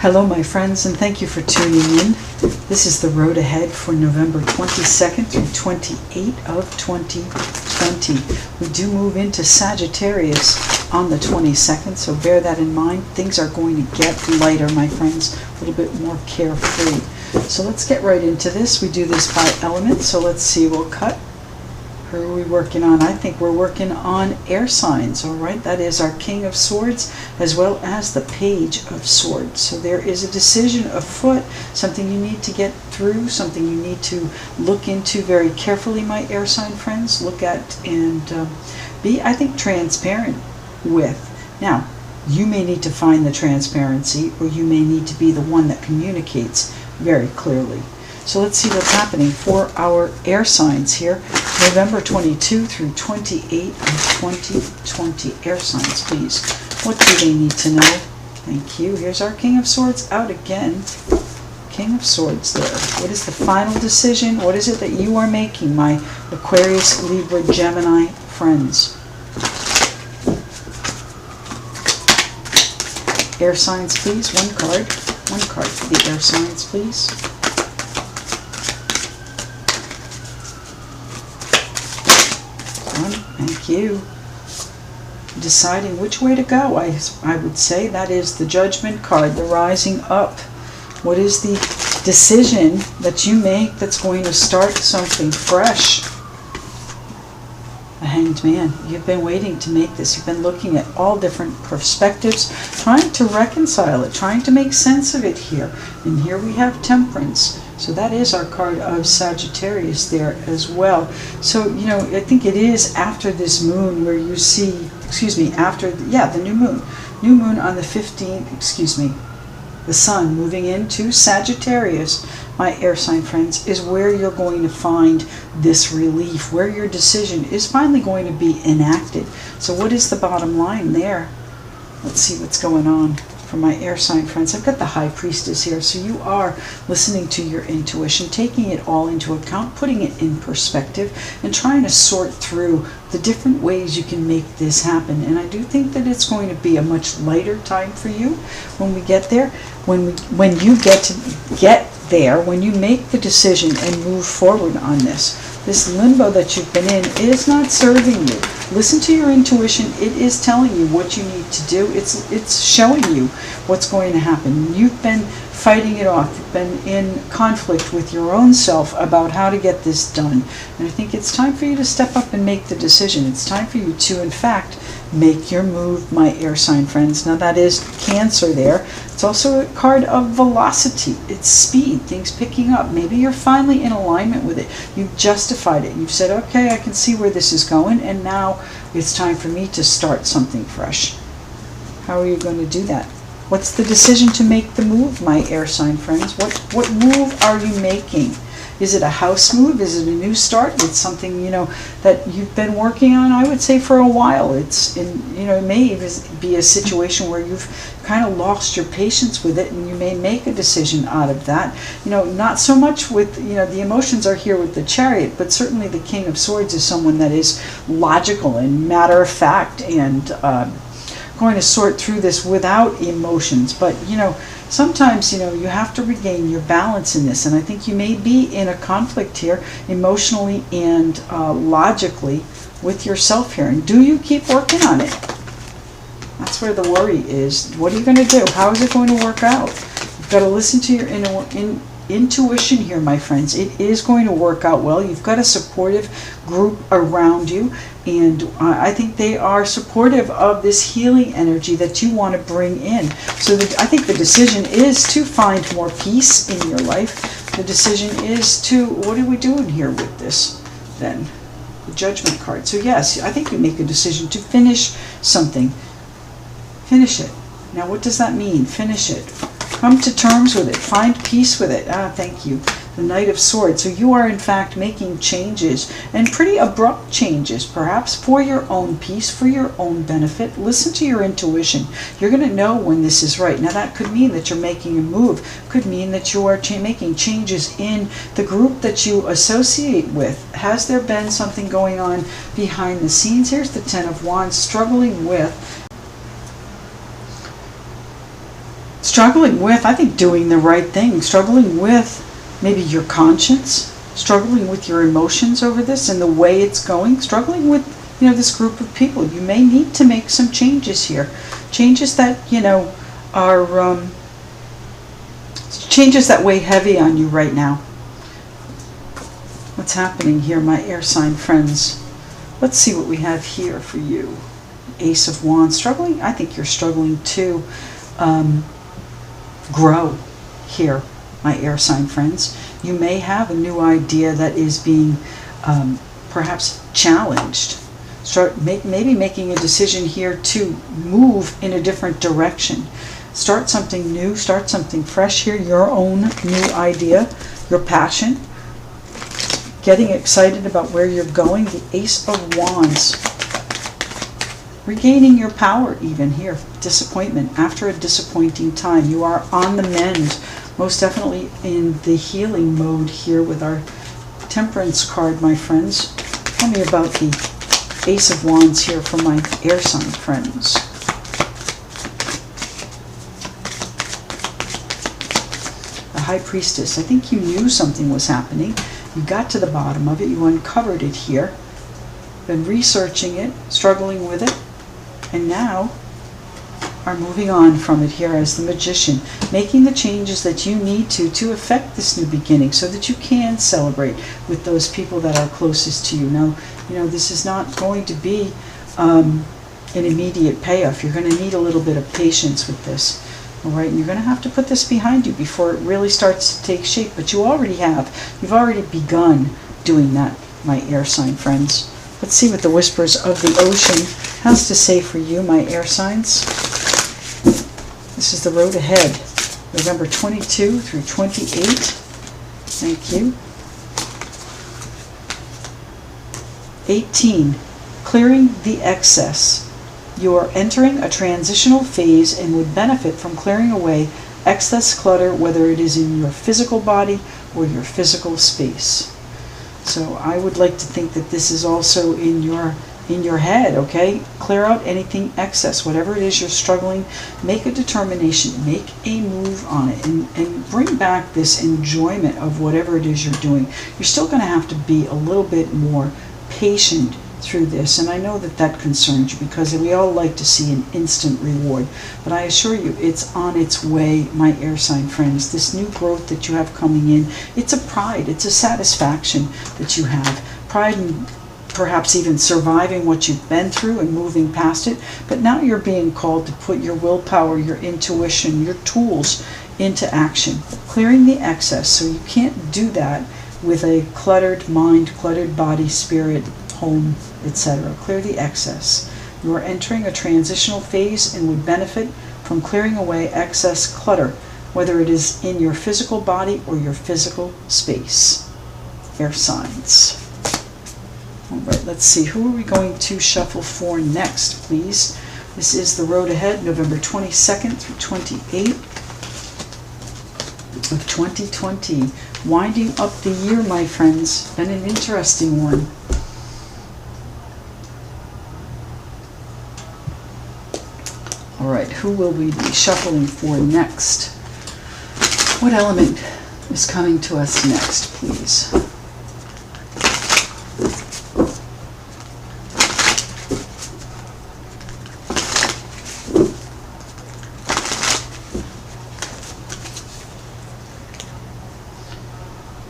Hello my friends, and thank you for tuning in. This is the road ahead for November 22nd through 28th of 2020. We do move into Sagittarius on the 22nd, so bear that in mind. Things are going to get lighter, my friends, a little bit more carefree. So let's get right into this. We do this by element, so let's see, we'll cut. Who are we working on? I think we're working on air signs, all right? That is our King of Swords as well as the Page of Swords. So there is a decision afoot, something you need to get through, something you need to look into very carefully, my air sign friends. Look at and be, I think, transparent with. Now, you may need to find the transparency, or you may need to be the one that communicates very clearly. So let's see what's happening for our air signs here. November 22 through 28 of 2020. Air signs, please. What do they need to know? Thank you. Here's our King of Swords out again. King of Swords there. What is the final decision? What is it that you are making, my Aquarius, Libra, Gemini friends? Air signs, please. One card. One card for the air signs, please. Thank you. Deciding which way to go, I would say. That is the Judgment card, the rising up. What is the decision that you make that's going to start something fresh? The Hanged Man. You've been waiting to make this. You've been looking at all different perspectives, trying to reconcile it, trying to make sense of it here. And here we have Temperance. So that is our card of Sagittarius there as well. So, you know, I think it is after this moon where you see, after, the new moon. New moon on the 15th, the sun moving into Sagittarius, my air sign friends, is where you're going to find this relief, where your decision is finally going to be enacted. So what is the bottom line there? Let's see what's going on for my air sign friends. I've got the High Priestess here, so you are listening to your intuition, taking it all into account, putting it in perspective, and trying to sort through the different ways you can make this happen. And I do think that it's going to be a much lighter time for you when we get there, when you get there, when you make the decision and move forward on this. This limbo that you've been in is not serving you. Listen to your intuition. It is telling you what you need to do. It's showing you what's going to happen. You've been fighting it off. You've been in conflict with your own self about how to get this done. And I think it's time for you to step up and make the decision. It's time for you to, in fact, make your move, my air sign friends. Now that is Cancer there. It's also a card of velocity. It's speed, things picking up. Maybe you're finally in alignment with it. You've justified it. You've said, okay, I can see where this is going, and now it's time for me to start something fresh. How are you going to do that? What's the decision to make the move, my air sign friends? What move are you making? Is it a house move? Is it a new start? It's something, you know, that you've been working on, I would say, for a while. It's it may even be a situation where you've kind of lost your patience with it, and you may make a decision out of that. You know, not so much with, the emotions are here with the Chariot, but certainly the King of Swords is someone that is logical and matter of fact and going to sort through this without emotions. But, sometimes, you have to regain your balance in this. And I think you may be in a conflict here, emotionally and logically, with yourself here. And do you keep working on it? That's where the worry is. What are you going to do? How is it going to work out? You've got to listen to your intuition here, my friends. It is going to work out well. You've got a supportive group around you, and I think they are supportive of this healing energy that you want to bring in. So I think the decision is to find more peace in your life. The decision is to, what are we doing here with this then? The Judgment card. So yes, I think you make a decision to finish something. Finish it. Now what does that mean? Finish it. Come to terms with it. Find peace with it. Thank you. The Knight of Swords. So you are in fact making changes, and pretty abrupt changes, perhaps for your own peace, for your own benefit. Listen to your intuition. You're going to know when this is right. Now that could mean that you're making a move. Could mean that you are making changes in the group that you associate with. Has there been something going on behind the scenes? Here's the Ten of Wands, struggling with struggling with, I think, doing the right thing, struggling with maybe your conscience, struggling with your emotions over this and the way it's going, struggling with, you know, this group of people. You may need to make some changes here. Changes that, you know, are changes that weigh heavy on you right now. What's happening here, my air sign friends? Let's see what we have here for you. Ace of Wands. Struggling? I think you're struggling to grow here, my air sign friends. You may have a new idea that is being perhaps challenged. Maybe making a decision here to move in a different direction. Start something new, start something fresh here, your own new idea, your passion. Getting excited about where you're going. The Ace of Wands. Regaining your power even here. Disappointment. After a disappointing time. You are on the mend. Most definitely in the healing mode here with our Temperance card, my friends. Tell me about the Ace of Wands here for my air sign friends. The High Priestess. I think you knew something was happening. You got to the bottom of it. You uncovered it here. Been researching it, struggling with it, and now are moving on from it here as the Magician. Making the changes that you need to affect this new beginning so that you can celebrate with those people that are closest to you. Now, you know, this is not going to be an immediate payoff. You're going to need a little bit of patience with this. All right, and you're going to have to put this behind you before it really starts to take shape. But you already have. You've already begun doing that, my air sign friends. Let's see what the Whispers of the Ocean has to say for you, my air signs. This is the road ahead. November 22 through 28. Thank you. 18. Clearing the excess. You are entering a transitional phase and would benefit from clearing away excess clutter, whether it is in your physical body or your physical space. So I would like to think that this is also in your head, okay? Clear out anything excess. Whatever it is you're struggling, make a determination, make a move on it, and bring back this enjoyment of whatever it is you're doing. You're still going to have to be a little bit more patient through this, and I know that that concerns you because we all like to see an instant reward, but I assure you it's on its way, my air sign friends. This new growth that you have coming in, it's a pride, it's a satisfaction that you have. Pride in perhaps even surviving what you've been through and moving past it, but now you're being called to put your willpower, your intuition, your tools into action, clearing the excess. So you can't do that with a cluttered mind, cluttered body, spirit, home, etc. Clear the excess. You are entering a transitional phase and would benefit from clearing away excess clutter, whether it is in your physical body or your physical space. Air signs. All right, let's see. Who are we going to shuffle for next, please? This is the road ahead, November 22nd through 28th of 2020. Winding up the year, my friends. Been an interesting one. All right, who will we be shuffling for next? What element is coming to us next, please?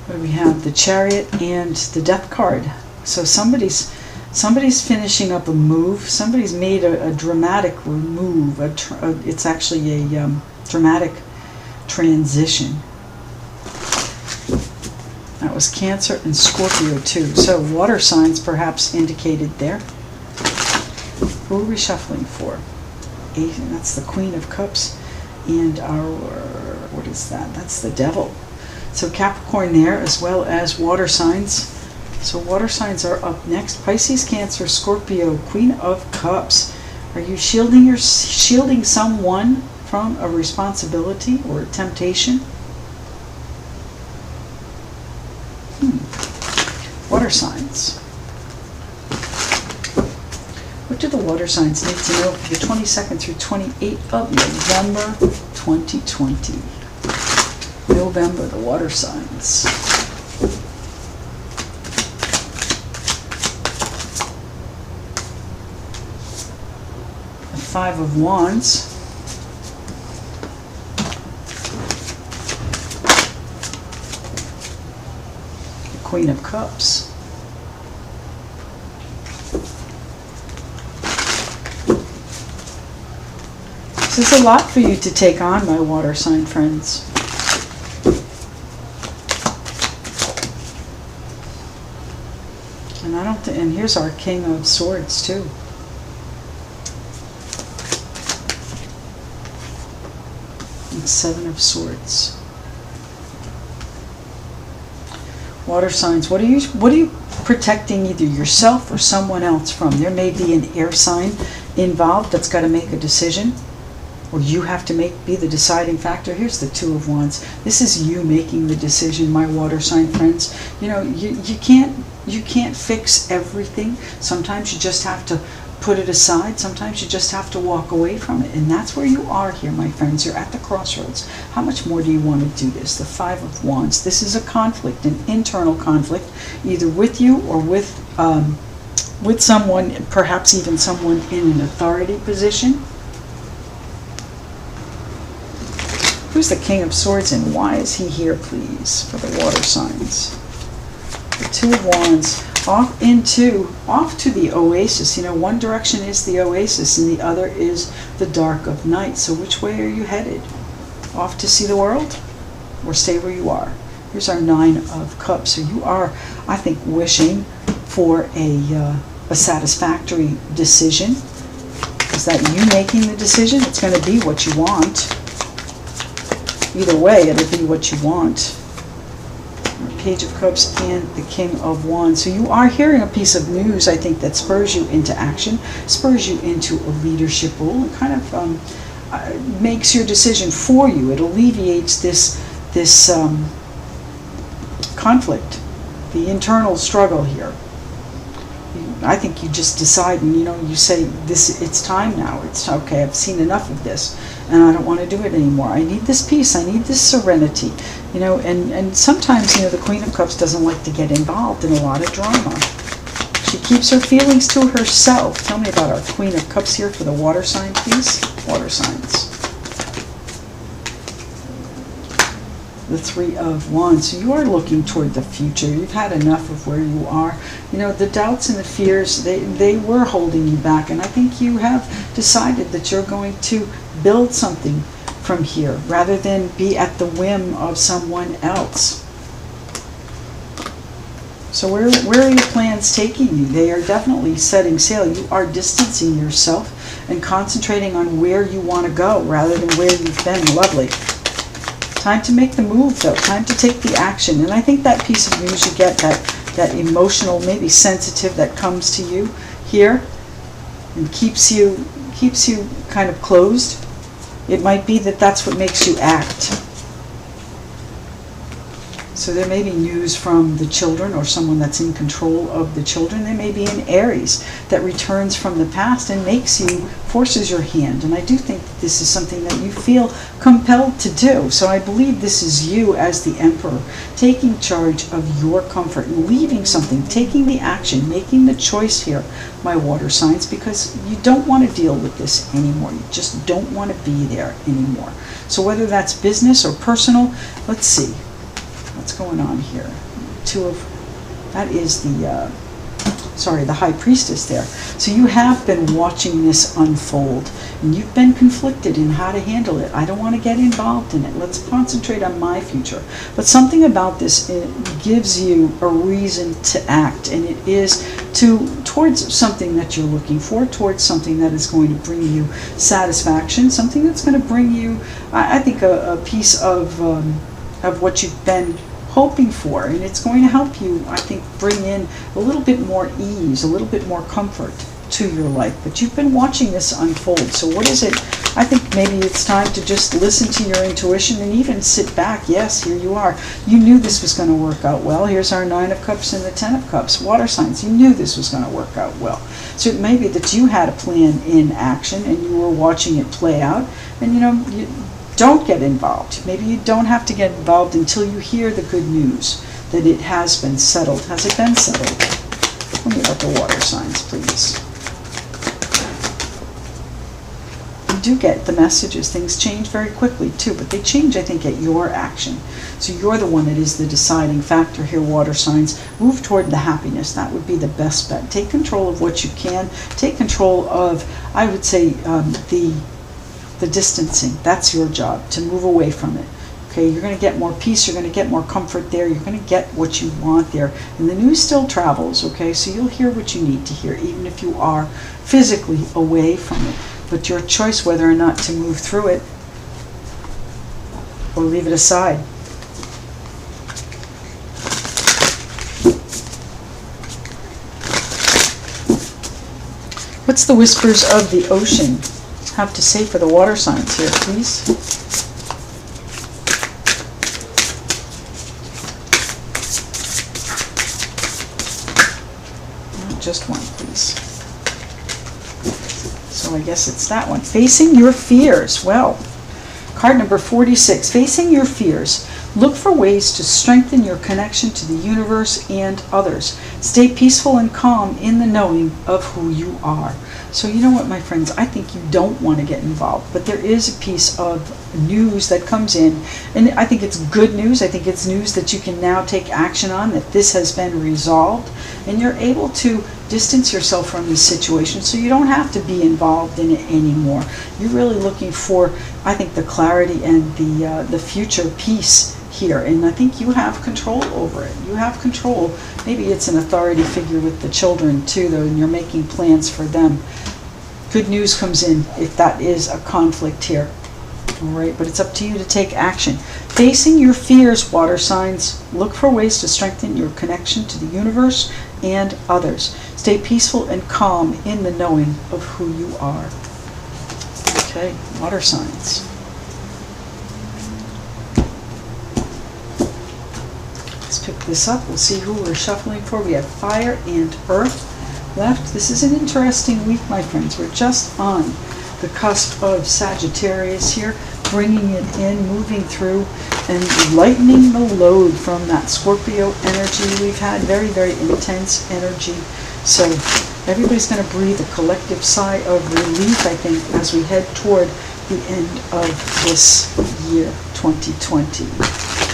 What do we have? The Chariot and the Death card. So somebody's finishing up a move. Somebody's made a dramatic move. It's actually a dramatic transition. That was Cancer and Scorpio too. So water signs perhaps indicated there. Who are we shuffling for? That's the Queen of Cups. And our, what is that? That's the Devil. So Capricorn there, as well as water signs. So water signs are up next. Pisces, Cancer, Scorpio, Queen of Cups. Are you shielding someone from a responsibility or a temptation? Water signs. What do the water signs need to know for the 22nd through 28th of November 2020. November, the water signs. The Five of Wands. The Queen of Cups. This is a lot for you to take on, my water sign friends. And and here's our King of Swords too. And Seven of Swords. Water signs, what are you protecting either yourself or someone else from? There may be an air sign involved that's got to make a decision, or you have to be the deciding factor. Here's the Two of Wands. This is you making the decision, my water sign friends. You know, you can't fix everything. Sometimes you just have to put it aside. Sometimes you just have to walk away from it. And that's where you are here, my friends. You're at the crossroads. How much more do you want to do this? The Five of Wands. This is a conflict, an internal conflict, either with you or with someone, perhaps even someone in an authority position. Who's the King of Swords and why is he here, please, for the water signs? The Two of Wands, off to the oasis. You know, one direction is the oasis and the other is the dark of night. So which way are you headed? Off to see the world or stay where you are? Here's our Nine of Cups. So you are, I think, wishing for a satisfactory decision. Is that you making the decision? It's going to be what you want. Either way, it'll be what you want. Page of Cups and the King of Wands. So you are hearing a piece of news, I think, that spurs you into action, spurs you into a leadership role, and kind of makes your decision for you. It alleviates this conflict, the internal struggle here. I think you just decide, and you say, it's time now. It's okay, I've seen enough of this and I don't want to do it anymore. I need this peace, I need this serenity. And sometimes, the Queen of Cups doesn't like to get involved in a lot of drama. She keeps her feelings to herself. Tell me about our Queen of Cups here for the water sign, please. Water signs. The Three of Wands. So you are looking toward the future. You've had enough of where you are. The doubts and the fears, they were holding you back. And I think you have decided that you're going to build something from here rather than be at the whim of someone else. So where are your plans taking you? They are definitely setting sail. You are distancing yourself and concentrating on where you want to go rather than where you've been. Lovely. Time to make the move, though. Time to take the action. And I think that piece of news you get, that emotional, maybe sensitive, that comes to you here and keeps you kind of closed. It might be that that's what makes you act. So there may be news from the children or someone that's in control of the children. There may be an Aries that returns from the past and forces your hand. And I do think that this is something that you feel compelled to do. So I believe this is you as the Emperor, taking charge of your comfort and leaving something, taking the action, making the choice here, my water signs, because you don't want to deal with this anymore. You just don't want to be there anymore. So whether that's business or personal, let's see. What's going on here? That is the High Priestess there. So you have been watching this unfold, and you've been conflicted in how to handle it. I don't want to get involved in it. Let's concentrate on my future. But something about this, it gives you a reason to act, and it is towards something that you're looking for, towards something that is going to bring you satisfaction, something that's going to bring you, I think, a piece of what you've been hoping for, and it's going to help you, I think, bring in a little bit more ease, a little bit more comfort to your life. But you've been watching this unfold. So what is it? I think maybe it's time to just listen to your intuition and even sit back. Yes, here you are. You knew this was going to work out well. Here's our Nine of Cups and the Ten of Cups. Water signs. You knew this was going to work out well. So it may be that you had a plan in action and you were watching it play out, and don't get involved. Maybe you don't have to get involved until you hear the good news that it has been settled. Has it been settled? Tell me about the water signs, please. You do get the messages. Things change very quickly too, but they change, I think, at your action. So you're the one that is the deciding factor here, water signs. Move toward the happiness. That would be the best bet. Take control of what you can. Take control of, I would say, the distancing. That's your job, to move away from it. Okay, you're going to get more peace, you're going to get more comfort there, you're going to get what you want there. And the news still travels, okay? So you'll hear what you need to hear, even if you are physically away from it. But your choice whether or not to move through it or leave it aside. What's the whispers of the ocean have to say for the water signs here, please? Just one, please. So I guess it's that one. Facing your fears. Well, card number 46. Facing your fears. Look for ways to strengthen your connection to the universe and others. Stay peaceful and calm in the knowing of who you are. So you know what, my friends, I think you don't want to get involved, but there is a piece of news that comes in, and I think it's good news. I think it's news that you can now take action on, that this has been resolved, and you're able to distance yourself from this situation so you don't have to be involved in it anymore. You're really looking for, I think, the clarity and the future peace here, and I think you have control over it. You have control. Maybe it's an authority figure with the children too, though, and you're making plans for them. Good news comes in if that is a conflict here. All right, but it's up to you to take action. Facing your fears, water signs. Look for ways to strengthen your connection to the universe and others. Stay peaceful and calm in the knowing of who you are. Okay, water signs. Let's pick this up. We'll see who we're shuffling for. We have fire and earth left. This is an interesting week, my friends. We're just on the cusp of Sagittarius here, bringing it in, moving through, and lightening the load from that Scorpio energy. We've had very, very intense energy. So everybody's going to breathe a collective sigh of relief, I think, as we head toward the end of this year, 2020.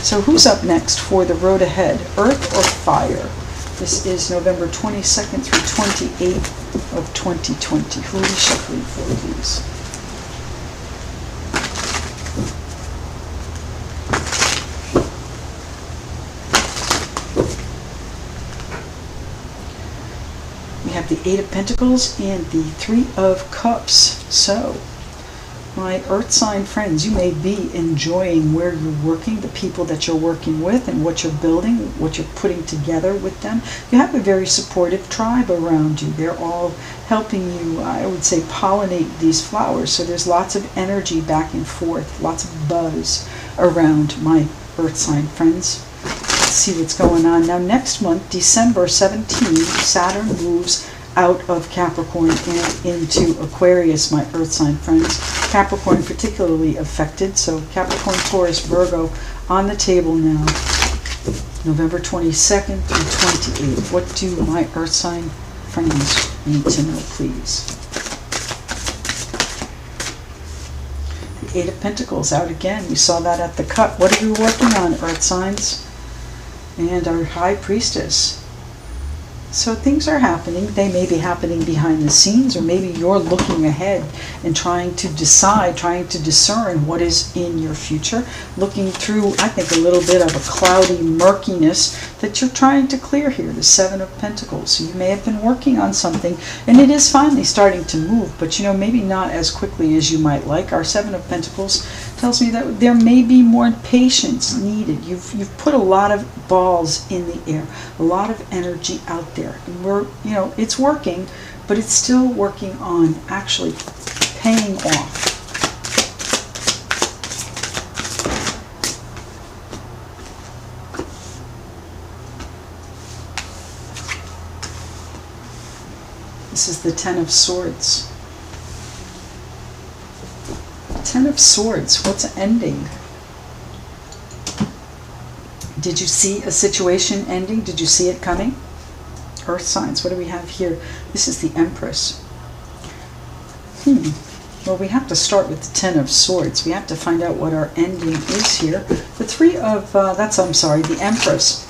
So who's up next for the road ahead? Earth or fire? This is November 22nd through 28th of 2020. Who are we shuffling for, please? We have the Eight of Pentacles and the Three of Cups. So, my earth sign friends, you may be enjoying where you're working, the people that you're working with, and what you're building, what you're putting together with them. You have a very supportive tribe around you. They're all helping you, I would say, pollinate these flowers. So there's lots of energy back and forth, lots of buzz around my earth sign friends. Let's see what's going on. Now next month, December 17th, Saturn moves out of Capricorn and into Aquarius, my earth sign friends. Capricorn particularly affected, so Capricorn, Taurus, Virgo on the table now. November 22nd through 28th. What do my earth sign friends need to know, please? The Eight of Pentacles out again. We saw that at the cut. What are you working on, earth signs? And our High Priestess. So things are happening. They may be happening behind the scenes, or maybe you're looking ahead and trying to decide, trying to discern what is in your future. Looking through, I think, a little bit of a cloudy murkiness that you're trying to clear here, the Seven of Pentacles. So you may have been working on something, and it is finally starting to move, but you know, maybe not as quickly as you might like. Our Seven of Pentacles tells me that there may be more patience needed. You've put a lot of balls in the air, a lot of energy out there, and we're, you know, it's working, but it's still working on actually paying off. This is the Ten of Swords. Ten of Swords. What's ending? Did you see a situation ending? Did you see it coming? Earth signs. What do we have here? This is the Empress. Well, we have to start with the Ten of Swords. We have to find out what our ending is here. The Three of, the Empress.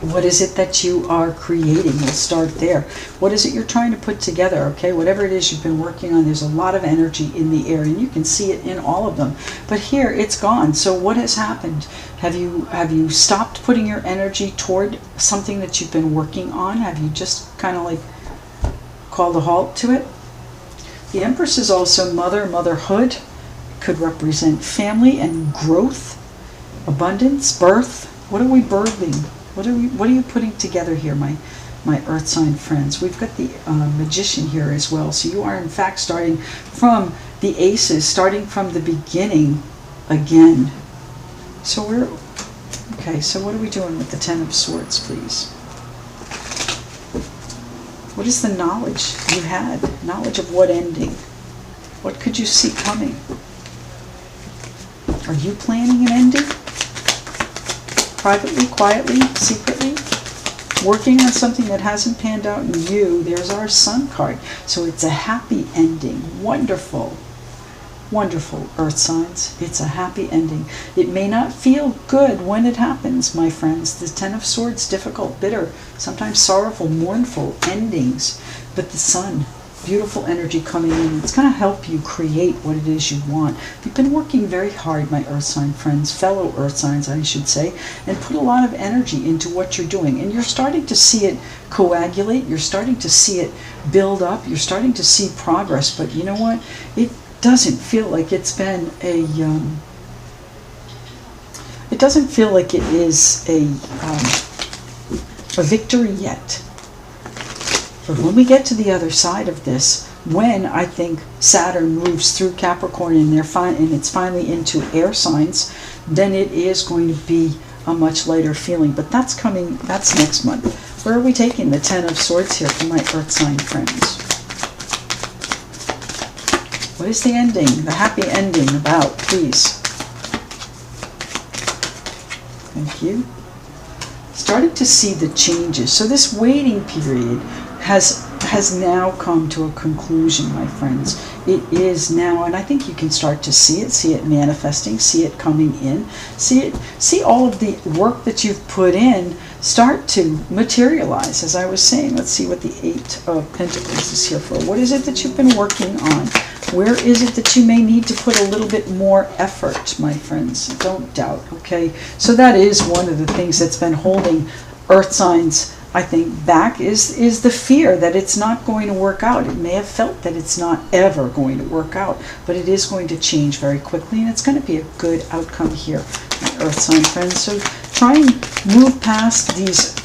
What is it that you are creating? We'll start there. What is it you're trying to put together? Okay, whatever it is you've been working on, there's a lot of energy in the air, and you can see it in all of them. But here, it's gone. So what has happened? Have you stopped putting your energy toward something that you've been working on? Have you just kind of like called a halt to it? The Empress is also motherhood. Could represent family and growth, abundance, birth. What are we birthing? What are you putting together here, my Earth sign friends? We've got the Magician here as well. So you are in fact starting from the Aces, starting from the beginning again. So so what are we doing with the Ten of Swords, please? What is the knowledge you had? Knowledge of what ending? What could you see coming? Are you planning an ending? Privately, quietly, secretly? Working on something that hasn't panned out in you. There's our Sun card. So it's a happy ending. Wonderful. Wonderful, Earth signs. It's a happy ending. It may not feel good when it happens, my friends. The Ten of Swords, difficult, bitter, sometimes sorrowful, mournful endings. But the Sun, beautiful energy coming in. It's going to help you create what it is you want. You've been working very hard, my Earth sign friends, fellow Earth signs, I should say, and put a lot of energy into what you're doing. And you're starting to see it coagulate. You're starting to see it build up. You're starting to see progress. But you know what? It doesn't feel like it's been it doesn't feel like it is a victory yet. But when we get to the other side of this, when I think Saturn moves through Capricorn and it's finally into air signs, then it is going to be a much lighter feeling. But that's next month. Where are we taking the Ten of Swords here for my Earth sign friends? What is the ending, the happy ending about, please? Thank you. Starting to see the changes. So this waiting period has now come to a conclusion, my friends. It is now, and I think you can start to see it manifesting, see it coming in, see all of the work that you've put in start to materialize. As I was saying, let's see what the Eight of Pentacles is here for. What is it that you've been working on? Where is it that you may need to put a little bit more effort, my friends? Don't doubt, okay? So that is one of the things that's been holding Earth signs, I think, back is the fear that it's not going to work out. It may have felt that it's not ever going to work out, but it is going to change very quickly, and it's going to be a good outcome here, my Earth sign friends. So try and move past these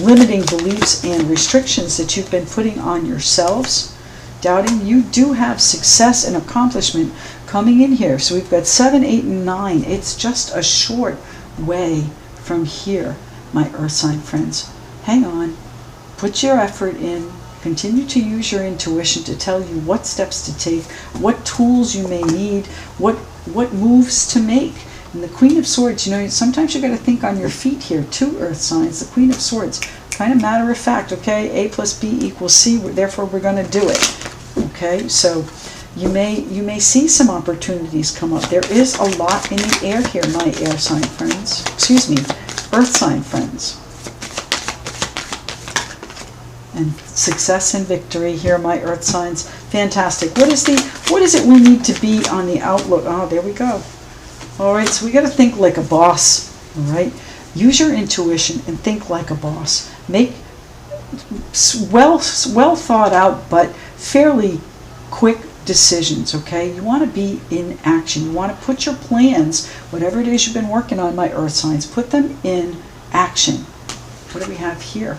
limiting beliefs and restrictions that you've been putting on yourselves. Doubting, you do have success and accomplishment coming in here. So we've got 7, 8, and 9. It's just a short way from here, my Earth sign friends. Hang on. Put your effort in. Continue to use your intuition to tell you what steps to take, what tools you may need, what moves to make. And the Queen of Swords, you know, sometimes you got to think on your feet here too, Earth signs. The Queen of Swords, kind of matter of fact, okay? A plus B equals C, therefore we're going to do it. Okay, so you may see some opportunities come up. There is a lot in the air here, my air sign friends. Excuse me, Earth sign friends. And success and victory here, my Earth signs. Fantastic. What is it we need to be on the outlook? Oh, there we go. All right, so we got to think like a boss. All right, use your intuition and think like a boss. Make well thought out but fairly quick decisions, okay? You want to be in action. You want to put your plans, whatever it is you've been working on, my Earth signs, put them in action. What do we have here?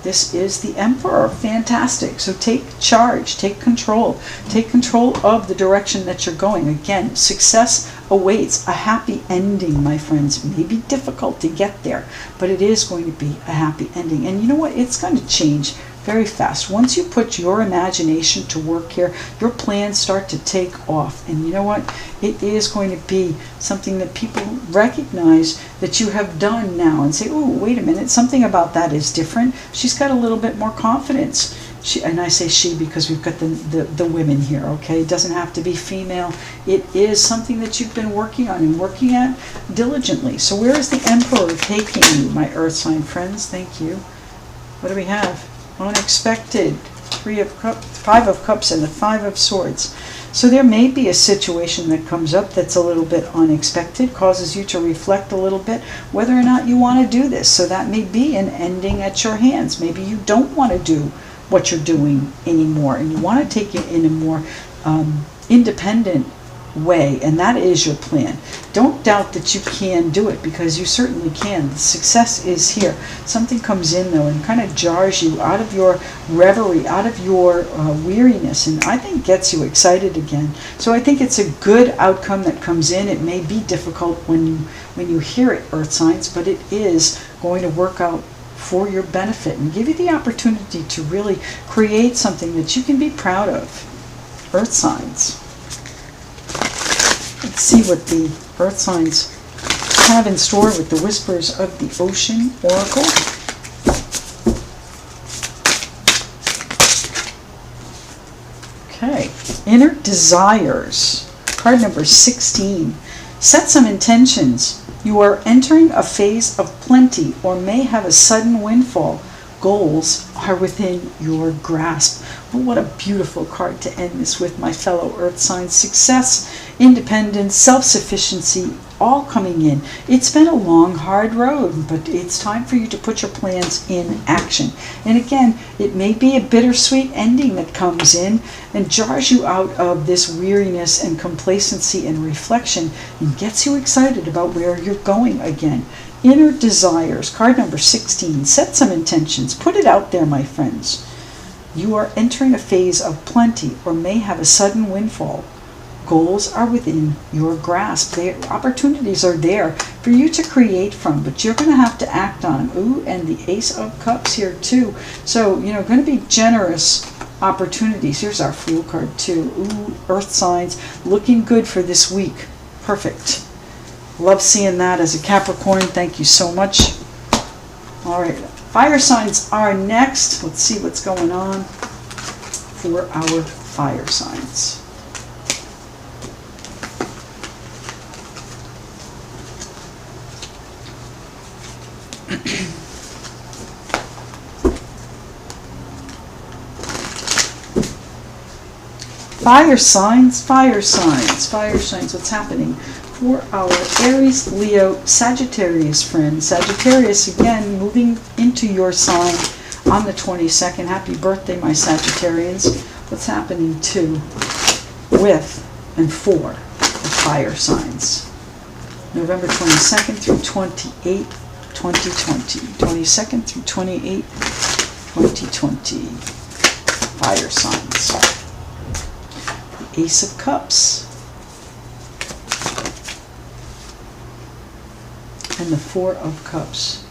This is the Emperor. Fantastic. So take charge, take control of the direction that you're going. Again, success awaits, a happy ending, my friends. It may be difficult to get there, but it is going to be a happy ending. And you know what? It's going to change very fast. Once you put your imagination to work here, your plans start to take off. And you know what? It is going to be something that people recognize that you have done now and say, oh, wait a minute, something about that is different. She's got a little bit more confidence. And I say she because we've got the women here, okay? It doesn't have to be female. It is something that you've been working on and working at diligently. So where is the Emperor taking you, my Earth sign friends? Thank you. What do we have? Unexpected. 5 of Cups and the 5 of Swords. So there may be a situation that comes up that's a little bit unexpected, causes you to reflect a little bit whether or not you want to do this. So that may be an ending at your hands. Maybe you don't want to do what you're doing anymore, and you want to take it in a more independent way, and that is your plan. Don't doubt that you can do it, because you certainly can. The success is here. Something comes in though and kind of jars you out of your reverie, out of your weariness, and I think gets you excited again. So I think it's a good outcome that comes in. It may be difficult when you hear it, Earth signs, but it is going to work out for your benefit and give you the opportunity to really create something that you can be proud of, Earth signs. Let's see what the Earth signs have in store with the Whispers of the Ocean Oracle. Okay, Inner Desires, card number 16. Set some intentions. You are entering a phase of plenty or may have a sudden windfall. Goals are within your grasp. Well, what a beautiful card to end this with, my fellow Earth signs. Success, independence, self-sufficiency, all coming in. It's been a long, hard road, but it's time for you to put your plans in action. And again, it may be a bittersweet ending that comes in and jars you out of this weariness and complacency and reflection and gets you excited about where you're going again. Inner Desires, card number 16. Set some intentions. Put it out there, my friends. You are entering a phase of plenty or may have a sudden windfall. Goals are within your grasp. Opportunities are there for you to create from, but you're going to have to act on them. Ooh, and the Ace of Cups here too. So, going to be generous opportunities. Here's our Fool card too. Ooh, Earth signs looking good for this week. Perfect. Love seeing that as a Capricorn. Thank you so much. All right, fire signs are next. Let's see what's going on for our fire signs. Fire signs, fire signs, fire signs. What's happening for our Aries, Leo, Sagittarius friends? Sagittarius, again, moving into your sign on the 22nd. Happy birthday, my Sagittarians. What's happening to, with, and for the fire signs? November 22nd through 28th, 2020. 22nd through 28th, 2020. Fire signs. Ace of Cups and the 4 of Cups.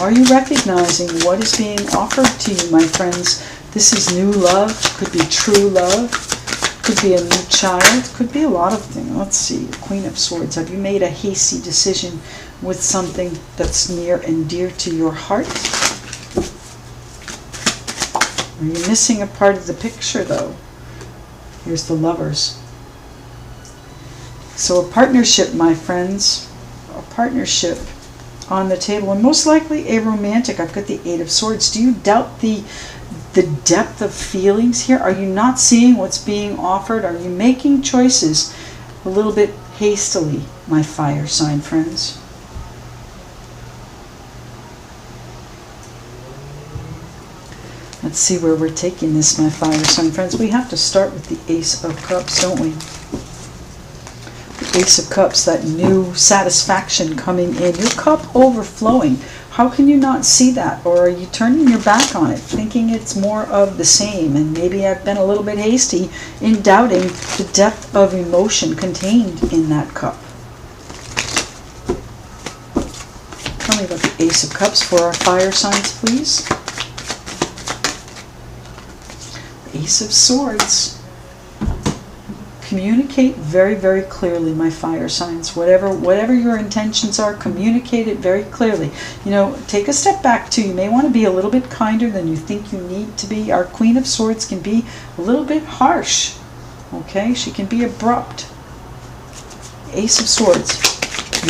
Are you recognizing what is being offered to you, my friends? This is new love, could be true love, could be a new child, could be a lot of things. Let's see, Queen of Swords. Have you made a hasty decision with something that's near and dear to your heart? Are you missing a part of the picture, though? Here's the Lovers. So a partnership, my friends, a partnership on the table, and most likely a romantic. I've got the 8 of Swords. Do you doubt the depth of feelings here? Are you not seeing what's being offered? Are you making choices a little bit hastily, my fire sign friends? Let's see where we're taking this, my fire sign friends. We have to start with the Ace of Cups, don't we? The Ace of Cups, that new satisfaction coming in. Your cup overflowing. How can you not see that? Or are you turning your back on it, thinking it's more of the same? And maybe I've been a little bit hasty in doubting the depth of emotion contained in that cup. Tell me about the Ace of Cups for our fire signs, please. Ace of Swords. Communicate very, very clearly, my fire signs. Whatever your intentions are, communicate it very clearly. You know, take a step back too. You may want to be a little bit kinder than you think you need to be. Our Queen of Swords can be a little bit harsh. Okay, she can be abrupt. Ace of Swords.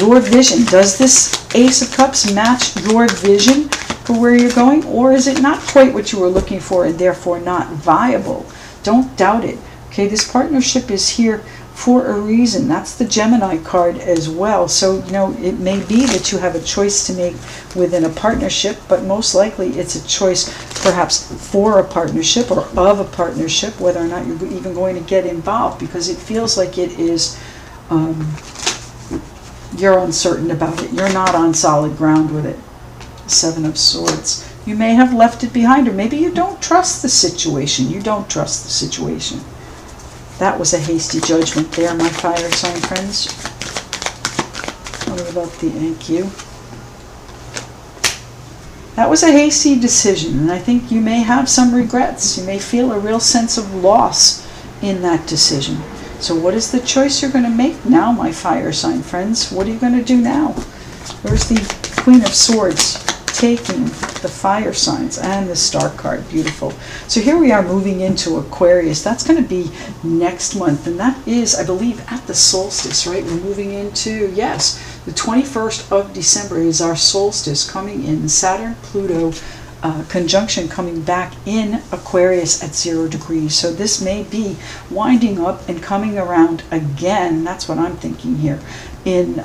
Your vision. Does this Ace of Cups match your vision for where you're going? Or is it not quite what you were looking for and therefore not viable? Don't doubt it. Okay, this partnership is here for a reason. That's the Gemini card as well. So, you know, it may be that you have a choice to make within a partnership, but most likely it's a choice perhaps for a partnership or of a partnership, whether or not you're even going to get involved, because it feels like it is, you're uncertain about it. You're not on solid ground with it. Seven of Swords. You may have left it behind, or maybe you don't trust the situation. You don't trust the situation. That was a hasty judgment there, my fire sign friends. What about the thank you? That was a hasty decision, and I think you may have some regrets. You may feel a real sense of loss in that decision. So what is the choice you're going to make now, my fire sign friends? What are you going to do now? Where's the Queen of Swords taking the fire signs and the Star card? Beautiful. So here we are moving into Aquarius. That's going to be next month, and that is, I believe, at the solstice, right? We're moving into, yes, the 21st of December is our solstice coming in. Saturn, Pluto conjunction coming back in Aquarius at 0 degrees. So this may be winding up and coming around again. That's what I'm thinking here in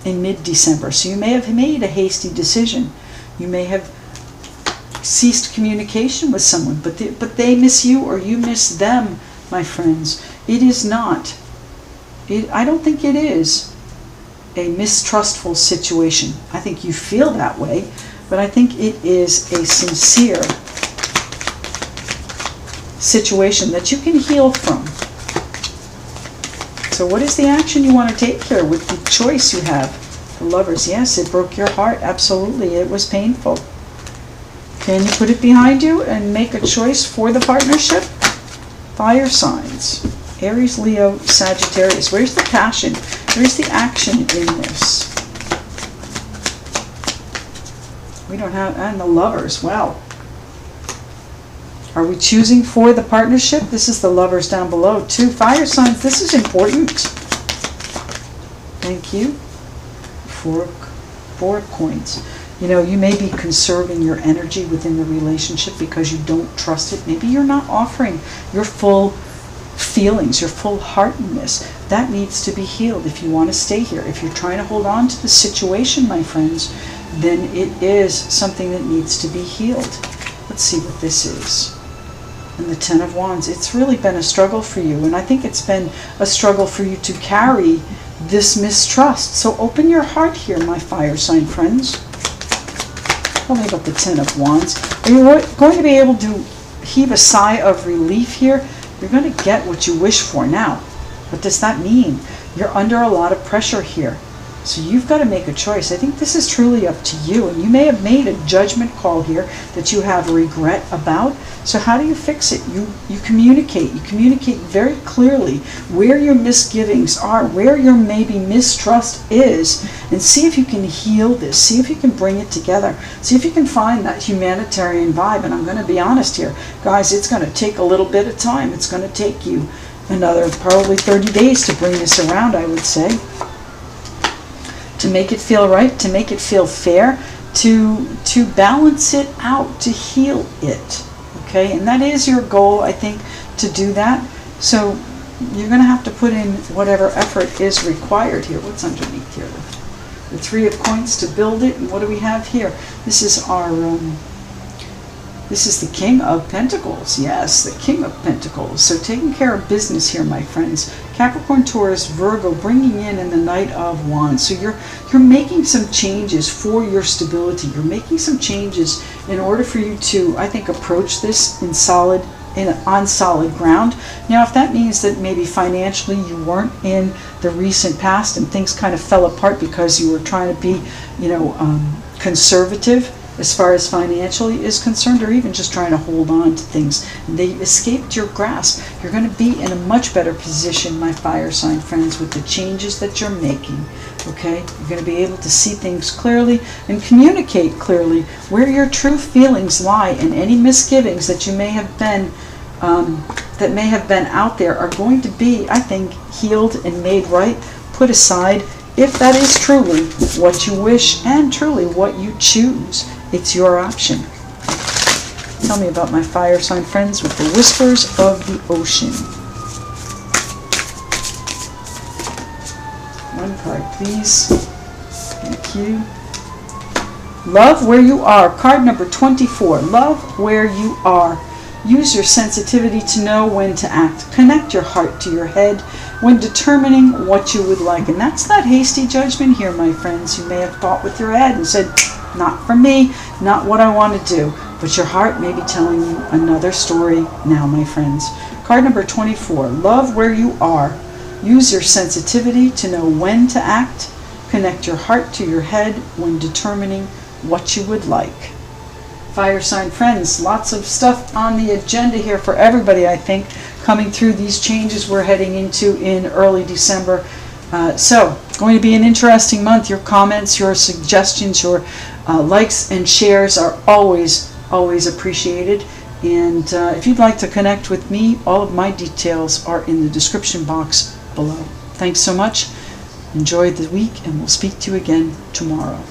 mid-December. So you may have made a hasty decision. You may have ceased communication with someone, but they miss you or you miss them, my friends. It is not. I don't think it is a mistrustful situation. I think you feel that way, but I think it is a sincere situation that you can heal from. So what is the action you want to take here with the choice you have? The Lovers. Yes, it broke your heart. Absolutely. It was painful. Can you put it behind you and make a choice for the partnership? Fire signs. Aries, Leo, Sagittarius. Where's the passion? Where's the action in this? We don't have, and the Lovers. Wow. Are we choosing for the partnership? This is the Lovers down below too. Fire signs, this is important. Thank you. Four of Coins. You know, you may be conserving your energy within the relationship because you don't trust it. Maybe you're not offering your full feelings, your full heart in this. That needs to be healed if you want to stay here. If you're trying to hold on to the situation, my friends, then it is something that needs to be healed. Let's see what this is. And the Ten of Wands. It's really been a struggle for you, and I think it's been a struggle for you to carry this mistrust. So open your heart here, my fire sign friends. Tell me about the Ten of Wands. Are you going to be able to heave a sigh of relief here? You're going to get what you wish for now. What does that mean? You're under a lot of pressure here. So you've got to make a choice. I think this is truly up to you, and you may have made a judgment call here that you have regret about. So how do you fix it? You communicate. You communicate very clearly where your misgivings are, where your maybe mistrust is, and see if you can heal this. See if you can bring it together. See if you can find that humanitarian vibe. And I'm going to be honest here, guys, it's going to take a little bit of time. It's going to take you another probably 30 days to bring this around, I would say. To make it feel right, to make it feel fair, to balance it out, to heal it. Okay, and that is your goal, I think, to do that. So you're going to have to put in whatever effort is required here. What's underneath here? The Three of Coins to build it. And what do we have here? This is our this is the King of Pentacles. Yes, the King of Pentacles. So taking care of business here, my friends. Capricorn, Taurus, Virgo, bringing in the Knight of Wands. So you're making some changes for your stability. You're making some changes in order for you to, I think, approach this on solid ground. Now, if that means that maybe financially you weren't in the recent past and things kind of fell apart because you were trying to be, conservative as far as financially is concerned, or even just trying to hold on to things. They escaped your grasp. You're going to be in a much better position, my fire sign friends, with the changes that you're making. Okay? You're going to be able to see things clearly and communicate clearly where your true feelings lie, and any misgivings that you may have been out there are going to be, I think, healed and made right, put aside, if that is truly what you wish and truly what you choose. It's your option. Tell me about my fire sign friends with the whispers of the ocean. One card, please. Thank you. Love where you are. Card number 24. Love where you are. Use your sensitivity to know when to act. Connect your heart to your head when determining what you would like. And that's that hasty judgment here, my friends. You may have thought with your head and said, not for me, not what I want to do. But your heart may be telling you another story now, my friends. Card number 24. Love where you are. Use your sensitivity to know when to act. Connect your heart to your head when determining what you would like. Fire sign friends, lots of stuff on the agenda here for everybody, I think, coming through these changes we're heading into in early December. So, going to be an interesting month. Your comments, your suggestions, your likes and shares are always appreciated. And if you'd like to connect with me, all of my details are in the description box below. Thanks so much. Enjoy the week, and we'll speak to you again tomorrow.